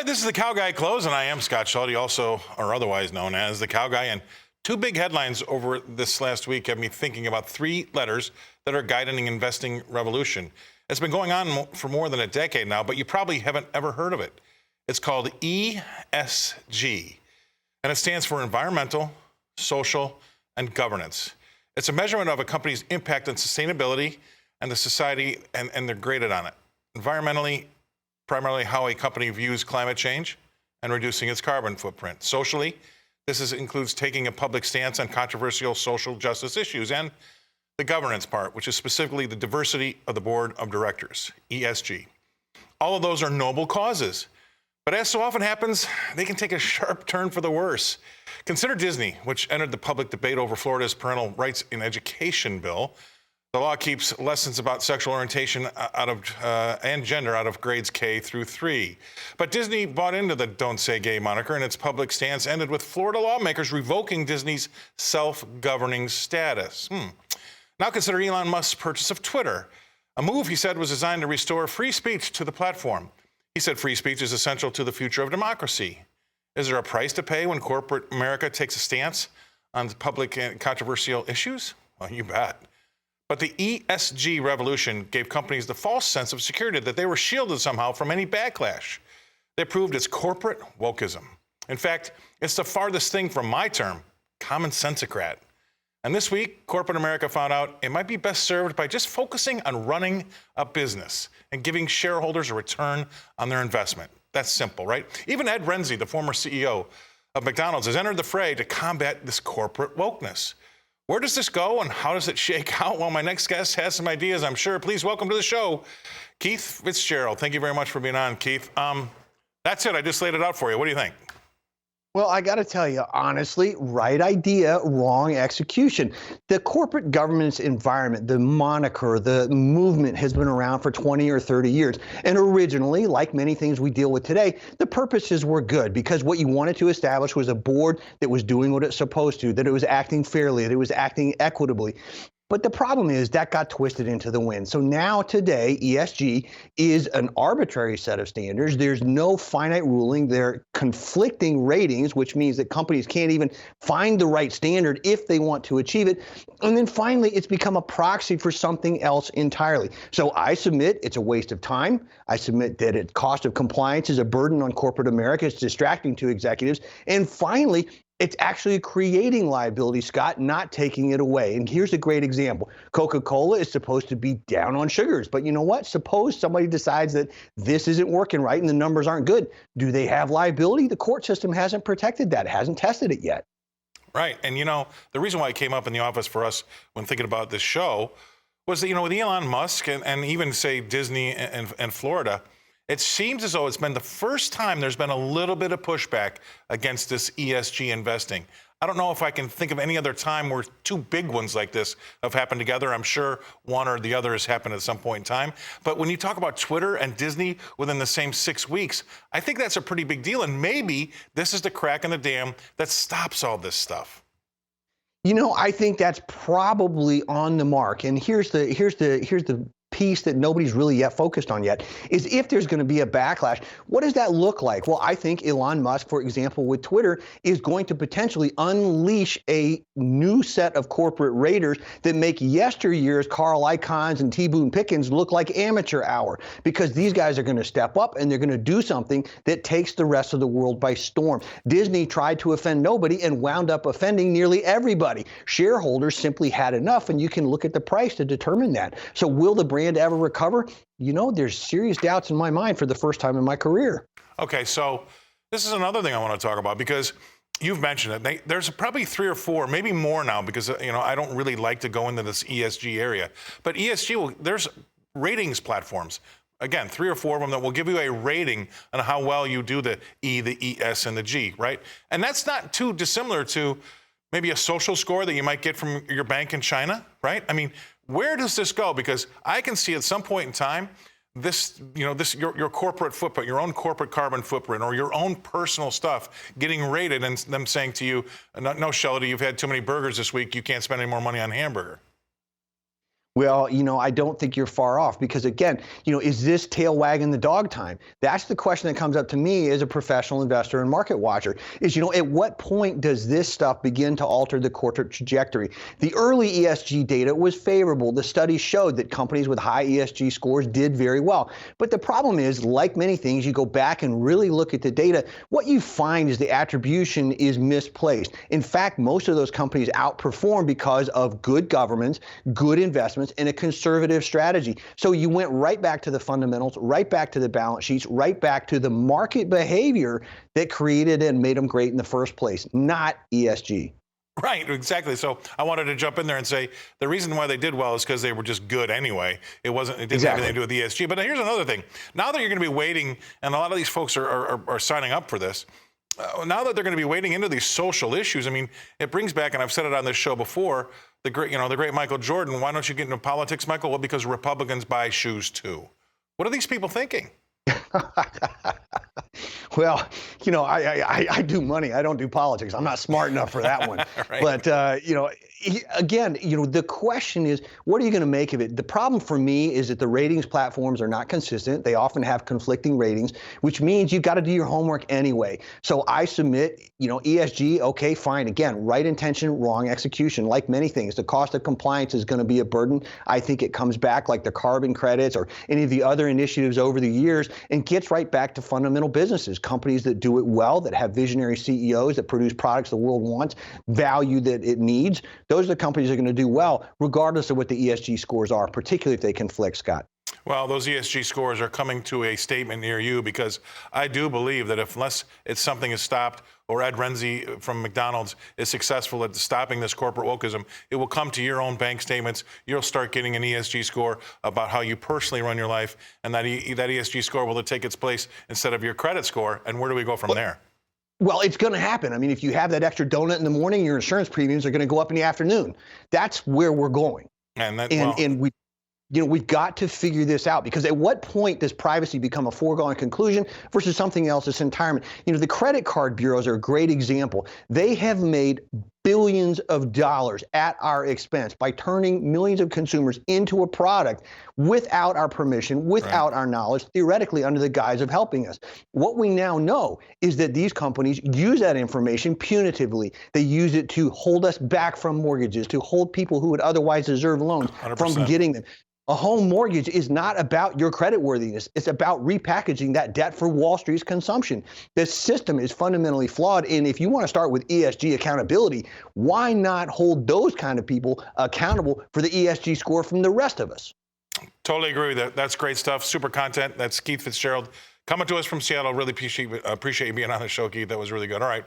right, this is the Cow Guy Close, and I am Scott Schulte, also or otherwise known as the Cow Guy. And two big headlines over this last week have me thinking about three letters that are guiding an investing revolution. It's been going on for more than a decade now, but you probably haven't ever heard of it. It's called ESG, and it stands for Environmental, Social, and Governance. It's a measurement of a company's impact on sustainability and the society, and they're graded on it. Environmentally, primarily how a company views climate change and reducing its carbon footprint. Socially, this includes taking a public stance on controversial social justice issues, and the governance part, which is specifically the diversity of the board of directors, ESG. All of those are noble causes, but as so often happens, they can take a sharp turn for the worse. Consider Disney, which entered the public debate over Florida's parental rights in education bill. The law keeps lessons about sexual orientation and gender out of grades K through 3. But Disney bought into the Don't Say Gay moniker, and its public stance ended with Florida lawmakers revoking Disney's self-governing status. Now consider Elon Musk's purchase of Twitter, a move he said was designed to restore free speech to the platform. He said free speech is essential to the future of democracy. Is there a price to pay when corporate America takes a stance on public and controversial issues? Well, you bet. But the ESG revolution gave companies the false sense of security that they were shielded somehow from any backlash. They proved it's corporate wokeism. In fact, it's the farthest thing from my term, common sensocrat. And this week, corporate America found out it might be best served by just focusing on running a business and giving shareholders a return on their investment. That's simple, right? Even Ed Renzi, the former CEO of McDonald's, has entered the fray to combat this corporate wokeness. Where does this go and how does it shake out? Well, my next guest has some ideas, I'm sure. Please welcome to the show, Keith Fitz-Gerald. Thank you very much for being on, Keith. That's it. I just laid it out for you. What do you think? Well, I got to tell you, honestly, right idea, wrong execution. The corporate governance environment, the moniker, the movement has been around for 20 or 30 years. And originally, like many things we deal with today, the purposes were good because what you wanted to establish was a board that was doing what it's supposed to, that it was acting fairly, that it was acting equitably. But the problem is that got twisted into the wind. So now today, ESG is an arbitrary set of standards. There's no finite ruling. They're conflicting ratings, which means that companies can't even find the right standard if they want to achieve it. And then finally, it's become a proxy for something else entirely. So I submit it's a waste of time. I submit that its cost of compliance is a burden on corporate America. It's distracting to executives. And finally, it's actually creating liability, Scott, not taking it away. And here's a great example. Coca-Cola is supposed to be down on sugars, but you know what? Suppose somebody decides that this isn't working right and the numbers aren't good. Do they have liability? The court system hasn't protected that. It hasn't tested it yet. Right. And, the reason why it came up in the office for us when thinking about this show was that, with Elon Musk and even, say, Disney and Florida, it seems as though it's been the first time there's been a little bit of pushback against this ESG investing. I don't know if I can think of any other time where two big ones like this have happened together. I'm sure one or the other has happened at some point in time. But when you talk about Twitter and Disney within the same 6 weeks, I think that's a pretty big deal. And maybe this is the crack in the dam that stops all this stuff. I think that's probably on the mark. And here's the piece that nobody's really yet focused on yet is if there's going to be a backlash, what does that look like? Well, I think Elon Musk, for example, with Twitter, is going to potentially unleash a new set of corporate raiders that make yesteryear's Carl Icahns and T. Boone Pickens look like amateur hour, because these guys are going to step up and they're going to do something that takes the rest of the world by storm. Disney tried to offend nobody and wound up offending nearly everybody. Shareholders simply had enough, and you can look at the price to determine that. So will the brand ever recover? There's serious doubts in my mind for the first time in my career. Okay, so this is another thing I want to talk about because you've mentioned it. There's probably 3 or 4, maybe more now, because I don't really like to go into this ESG area. But ESG, there's ratings platforms. Again, 3 or 4 of them that will give you a rating on how well you do the E, the ES, and the G, right? And that's not too dissimilar to maybe a social score that you might get from your bank in China, right? I mean, where does this go? Because I can see at some point in time, your corporate footprint, your own corporate carbon footprint, or your own personal stuff getting rated and them saying to you, no, Shelly, you've had too many burgers this week. You can't spend any more money on hamburger. Well, I don't think you're far off because, again, is this tail wagging the dog time? That's the question that comes up to me as a professional investor and market watcher is, at what point does this stuff begin to alter the corporate trajectory? The early ESG data was favorable. The studies showed that companies with high ESG scores did very well. But the problem is, like many things, you go back and really look at the data, what you find is the attribution is misplaced. In fact, most of those companies outperform because of good governance, good investments, and a conservative strategy. So you went right back to the fundamentals, right back to the balance sheets, right back to the market behavior that created and made them great in the first place, not ESG. Right, exactly. So I wanted to jump in there and say the reason why they did well is because they were just good anyway. It didn't have anything to do with ESG. But here's another thing. Now that you're going to be waiting, and a lot of these folks are signing up for this, now that they're going to be wading into these social issues, I mean, it brings back, and I've said it on this show before, the great Michael Jordan. Why don't you get into politics, Michael? Well, because Republicans buy shoes too. What are these people thinking? Well, I do money. I don't do politics. I'm not smart enough for that one. Right. But, again, the question is, what are you going to make of it? The problem for me is that the ratings platforms are not consistent. They often have conflicting ratings, which means you've got to do your homework anyway. So I submit, ESG, okay, fine. Again, right intention, wrong execution. Like many things, the cost of compliance is going to be a burden. I think it comes back like the carbon credits or any of the other initiatives over the years and gets right back to fundamental businesses, companies that do it well, that have visionary CEOs, that produce products the world wants, value that it needs. Those are the companies that are going to do well, regardless of what the ESG scores are, particularly if they conflict, Scott. Well, those ESG scores are coming to a statement near you because I do believe that unless something is stopped or Ed Renzi from McDonald's is successful at stopping this corporate wokeism, it will come to your own bank statements. You'll start getting an ESG score about how you personally run your life, and that ESG score will take its place instead of your credit score. And where do we go from there? Well, it's going to happen. I mean, if you have that extra donut in the morning, your insurance premiums are going to go up in the afternoon. That's where we're going. And we've got to figure this out, because at what point does privacy become a foregone conclusion versus something else that's entirely? The credit card bureaus are a great example. They have made billions of dollars at our expense by turning millions of consumers into a product without our permission, without our knowledge, theoretically under the guise of helping us. What we now know is that these companies use that information punitively. They use it to hold us back from mortgages, to hold people who would otherwise deserve loans 100%. from getting them. A home mortgage is not about your creditworthiness. It's about repackaging that debt for Wall Street's consumption. This system is fundamentally flawed. And if you want to start with ESG accountability, why not hold those kind of people accountable for the ESG score from the rest of us? Totally agree with that. That's great stuff. Super content. That's Keith Fitz-Gerald coming to us from Seattle. Really appreciate you being on the show, Keith. That was really good. All right.